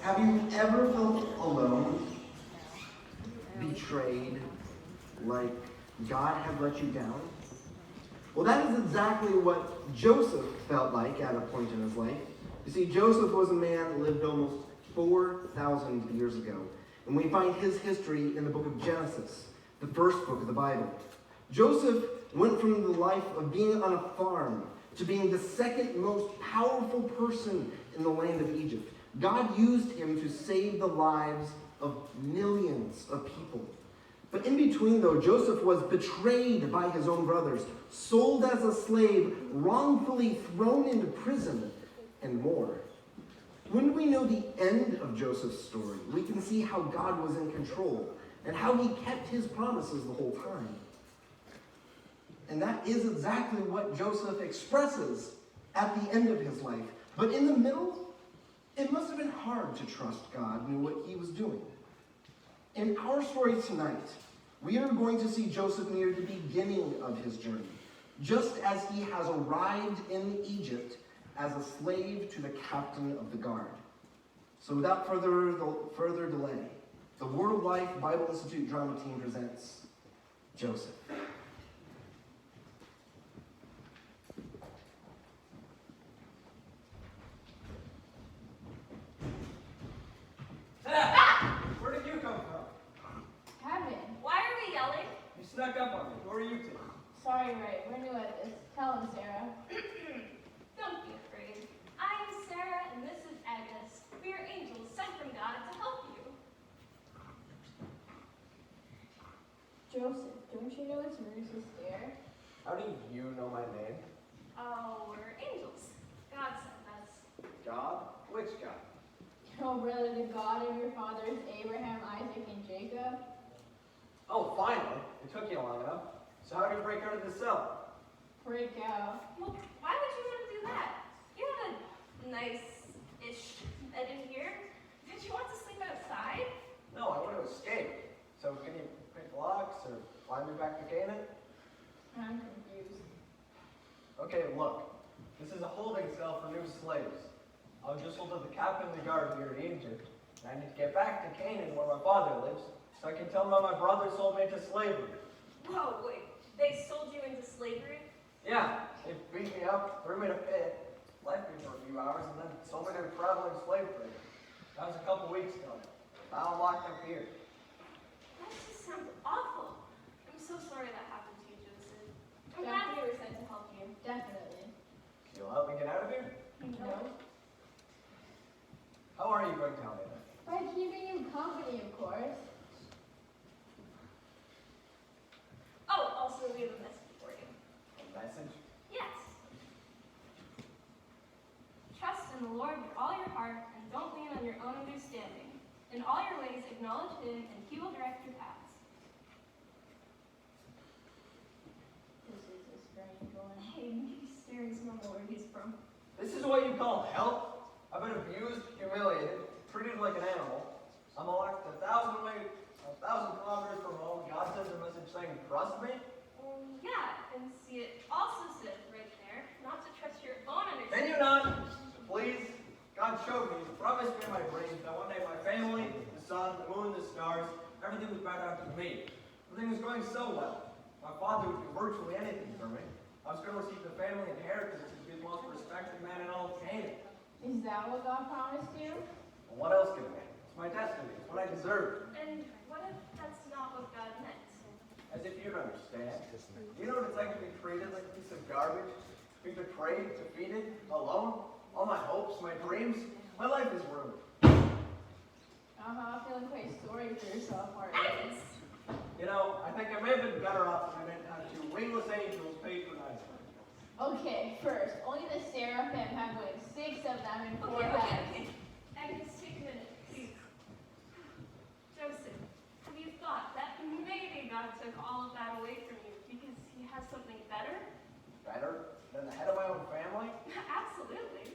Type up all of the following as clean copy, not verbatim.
Have you ever felt alone, betrayed, like God had let you down? Well, that is exactly what Joseph felt like at a point in his life. You see, Joseph was a man that lived almost 4,000 years ago. And we find his history in the book of Genesis, the first book of the Bible. Joseph went from the life of being on a farm to being the second most powerful person in the land of Egypt. God used him to save the lives of millions of people. But in between, though, Joseph was betrayed by his own brothers, sold as a slave, wrongfully thrown into prison, and more. When we know the end of Joseph's story, we can see how God was in control and how he kept his promises the whole time. And that is exactly what Joseph expresses at the end of his life. But in the middle, it must have been hard to trust God knew what he was doing. In our story tonight, we are going to see Joseph near the beginning of his journey, just as he has arrived in Egypt as a slave to the captain of the guard. So without further delay, the Word of Life Bible Institute drama team presents Joseph. Where did you come from? Kevin. Why are we yelling? You snuck up on me. Who are you two? Sorry, Ray. We're new at this. Tell him, Sarah. Don't be afraid. I'm Sarah, and this is Agnes. We are angels sent from God to help you. Joseph, don't you know it's rude to stare? How do you know my name? Oh, we're angels. God sent us. God? Which God? Oh, brother, the God of your fathers, Abraham, Isaac, and Jacob? Oh, finally. It took you long enough. So how did you break out of the cell? Freak out. Well, why would you want to do that? You have a nice-ish bed in here. Did you want to sleep outside? No, I want to escape. So can you pick locks or fly me back to Canaan? I'm confused. Okay, look. This is a holding cell for new slaves. I was just sold to the captain of the guard here in Egypt. And I need to get back to Canaan where my father lives so I can tell him how my brother sold me into slavery. Whoa, wait. They sold you into slavery? Yeah, they beat me up, threw me in a pit, left me for a few hours, and then sold me to a traveling slave trader. That was a couple weeks ago. Now I'm locked up here. That just sounds awful. I'm so sorry that happened to you, Joseph. I'm glad we were sent to help you. Definitely. You'll help me get out of here? No? How are you going to help me then? By keeping you company, of course. Oh, also, we have a message for you. A message? Yes. Trust in the Lord with all your heart and don't lean on your own understanding. In all your ways, acknowledge Him and He will direct your paths. This is a strange one. Hey, maybe Sarah's not where he's from. This is what you call help? I've been abused, humiliated, treated like an animal. I'm locked 1,000 kilometers from home. God sends a message saying, trust me? Yeah, and see, it also says right there not to trust your own Can understanding. you not? Please? God showed me, He promised me in my dreams that one day my family, the sun, the moon, the stars, everything was bound out to me. Everything was going so well. My father would do virtually anything for me. I was going to receive the family inheritance and be the most respected man in all of Canaan. Is that what God promised you? Well, what else can it be? It's my destiny. It's what I deserve. And what if that's not what God meant? As if you'd understand. Do you know what it's like to be treated like a piece of garbage? To be betrayed, defeated, alone? All my hopes, my dreams, my life is ruined. Feeling quite sorry for yourself, aren't Agnes! You know, I think I may have been better off if I didn't have two wingless angels patronize me. Okay, first, only the seraphim have wings. 6 of them and 4 Okay, heads. Agnes, take a minute, please. Joseph, have you thought that maybe God took all of that away from you because He has something better? Better than the head of my own family? Absolutely.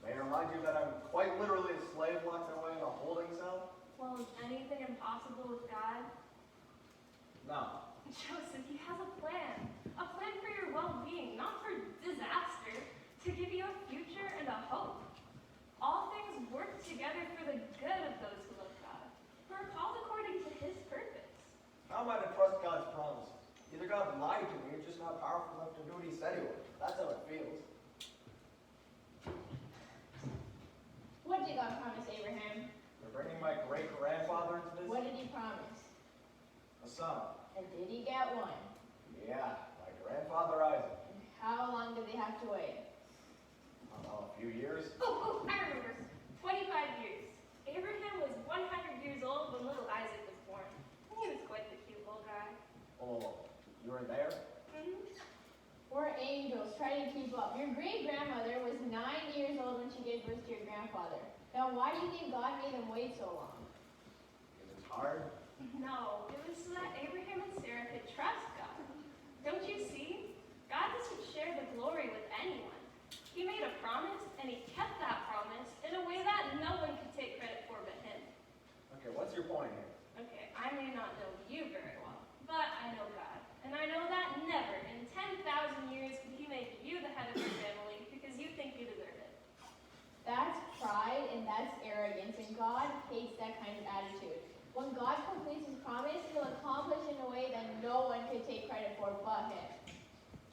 May I remind you that I'm quite literally a slave locked away in a holding cell? Well, is anything impossible with God? No. Joseph, He has a plan for your well-being, not for disaster, to give you a future and a hope. All things work together for the good lied to me. You're just not powerful enough to do what he said he would. That's how it feels. What did God promise Abraham? You're bringing my great-grandfather into this? What did he promise? A son. And did he get one? Yeah, my grandfather Isaac. And how long did they have to wait? I don't know, a few years. Oh, I remember. 25 years. Abraham was 100 years old when little Isaac was born. He was quite the cute little guy. Oh, you were there? Hmm? We're angels. Try to keep up. Your great-grandmother was 9 years old when she gave birth to your grandfather. Now, why do you think God made them wait so long? Because it's hard. No, it was so that Abraham and Sarah could trust God. Don't you see? God doesn't share the glory with anyone. He made a promise, and he kept that promise in a way that no one could take credit for but him. Okay, what's your point here? Okay, I may not know you very well, but I know God. And I know that never in 10,000 years would he make you the head of your family because you think you deserve it. That's pride and that's arrogance, and God hates that kind of attitude. When God completes his promise, he'll accomplish in a way that no one could take credit for but him.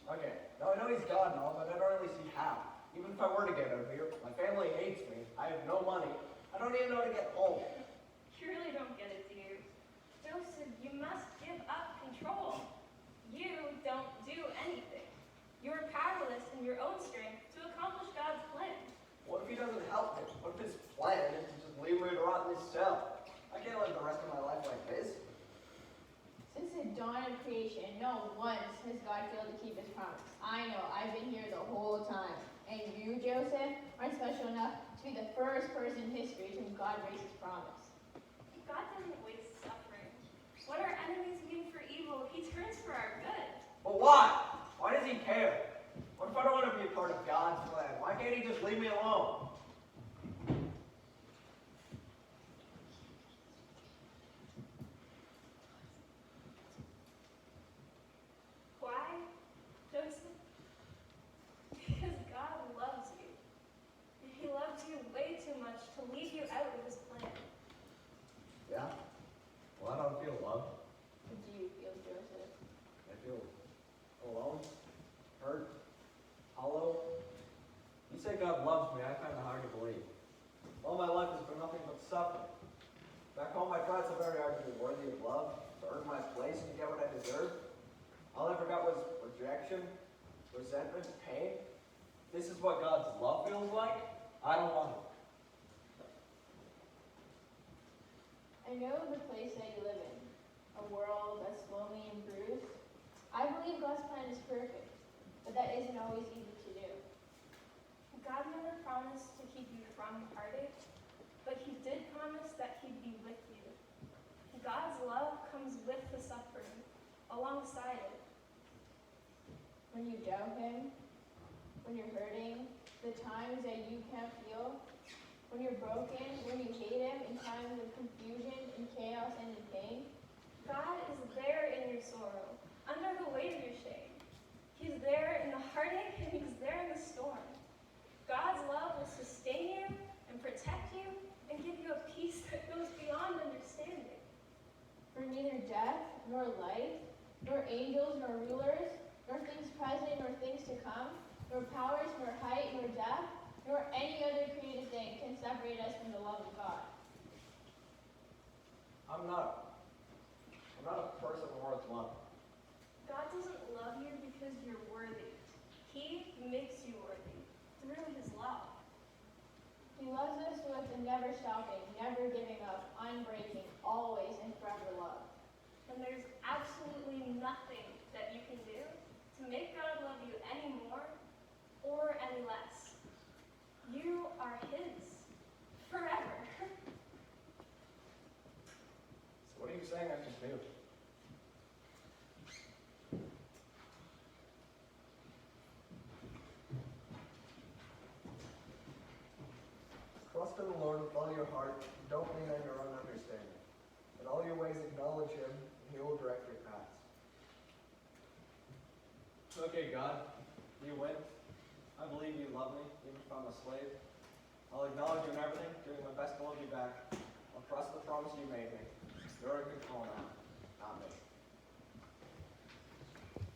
Okay, now I know he's God and all, but I don't really see how. Even if I were to get out of here, my family hates me. I have no money. I don't even know how to get home. You really don't get it, do you? Joseph, you must give up control. You don't do anything. You're powerless in your own strength to accomplish God's plan. What if he doesn't help me? What if his plan is to just leave me to rot in this cell? I can't live the rest of my life like this. Since the dawn of creation, not once has God failed to keep his promise. I know, I've been here the whole time. And you, Joseph, aren't special enough to be the first person in history to whom God breaks his promise. God doesn't waste suffering. What our enemies mean for evil, he turns for our good. But why? Why does he care? What if I don't want to be a part of God's plan? Why can't he just leave me alone? Why, Joseph? Because God loves you. He loves you way too much to leave you out of his plan. Yeah? Well, I don't feel loved. How do you feel, Joseph? I feel alone, hurt, hollow. You say God loves me, I find it hard to believe. All my life has been nothing but suffering. Back home, I tried so very hard to be worthy of love, to earn my place and get what I deserved. All I ever got was rejection, resentment, pain. This is what God's love feels like? I don't want it. I know the place that you live in, a world that's lonely and bruised. I believe God's plan is perfect, but that isn't always easy to do. God never promised to keep you from heartache, but he did promise that he'd be with you. God's love comes with the suffering, alongside it. When you doubt him, when you're hurting, the times that you can't feel, when you're broken, when you hate him in times of confusion and chaos and in pain. God is there in your sorrow, under the weight of your shame. He's there in the heartache and he's there in the storm. God's love will sustain you and protect you and give you a peace that goes beyond understanding. For neither death, nor life, nor angels, nor rulers, nor things present, nor things to come, nor powers, nor height, nor depth, nor any other created thing can separate us from the love of God. I'm not a person worth loving. God doesn't love you because you're worthy. He makes you worthy through his love. He loves us with a never stopping, never giving up, unbreaking, always and forever love. And there's absolutely nothing that you can do to make God love you any more or any less. You are his forever. So what are you saying I should do? Trust in the Lord with all your heart. Don't lean on your own understanding. In all your ways acknowledge him, and he will direct your paths. Okay, God, you win. I believe you love me, even if I'm a slave. I'll acknowledge you in everything, doing my best to love you back. I'll trust the promise you made me. You're in control now.